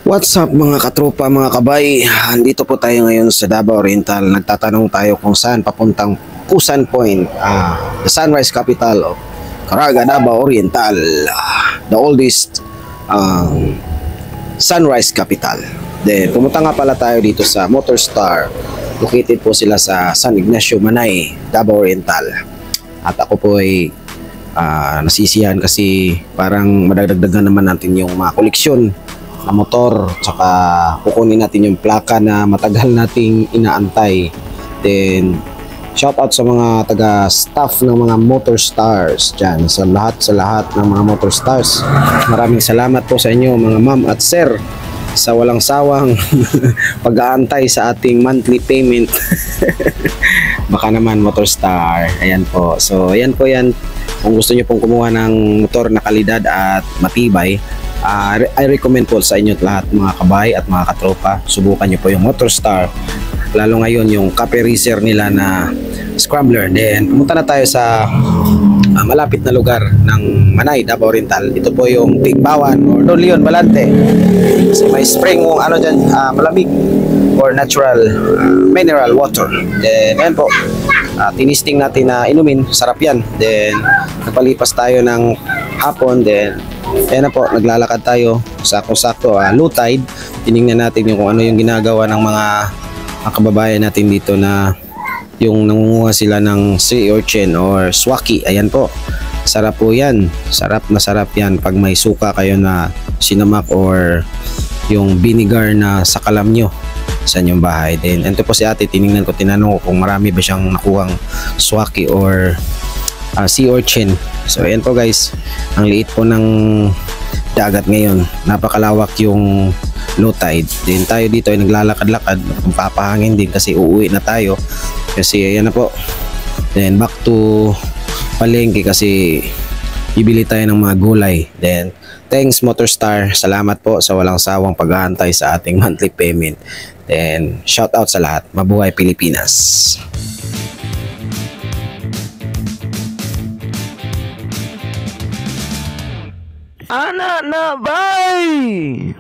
What's up mga katropa, mga kabay? Andito po tayo ngayon sa Davao Oriental. Nagtatanong tayo kung saan papuntang Pusan Point, the sunrise capital of Caraga, Davao Oriental, the oldest sunrise capital. Then pumunta nga pala tayo dito sa Motor Star. Located po sila sa San Ignacio, Manay, Davao Oriental. At ako po ay nasisiyahan kasi parang madagdagan naman natin yung mga koleksyon na motor, tsaka kukunin natin yung plaka na matagal nating inaantay. Then shout out sa mga taga staff ng mga Motor Stars dyan, sa lahat ng mga Motor Stars. Maraming salamat po sa inyo mga ma'am at sir sa walang sawang pag-aantay sa ating monthly payment. Baka naman Motor Star, ayan po. So ayan po yan, kung gusto nyo pong kumuha ng motor na kalidad at matibay, I recommend po sa inyo lahat mga kabay at mga katropa, subukan nyo po yung Motor Star, lalo ngayon yung Cafe Racer nila na Scrambler. Then pumunta na tayo sa malapit na lugar ng Manay, Davao Oriental. Ito po yung Tigbawan or Don Leon Balante. So, may spring kung ano dyan, malamig or natural mineral water. Then ayan po, tinisting natin na inumin, sarap yan. Then nagpalipas tayo ng hapon. Then ayan na po, naglalakad tayo sakto-sakto, low tide. Tiningnan natin yung kung ano yung ginagawa ng mga kababayan natin dito na yung nangunguha sila ng sea urchin or swaki. Ayan po, sarap po yan, sarap na sarap yan pag may suka kayo na sinamak or yung vinegar na sakalam nyo sa inyong bahay. Then ito po si ate, tiningnan ko, tinanong ko kung marami ba siyang nakuhang swaki or sea urchin. So ayan po guys, ang liit po ng dagat ngayon, napakalawak yung low tide. Then tayo dito ay naglalakad-lakad, papahangin din kasi uuwi na tayo kasi ayan na po. Then back to palengke kasi bibili tayo ng mga gulay. Then thanks Motor Star, salamat po sa walang sawang pag-aantay sa ating monthly payment. Then shout out sa lahat, mabuhay Pilipinas. Anak na bay!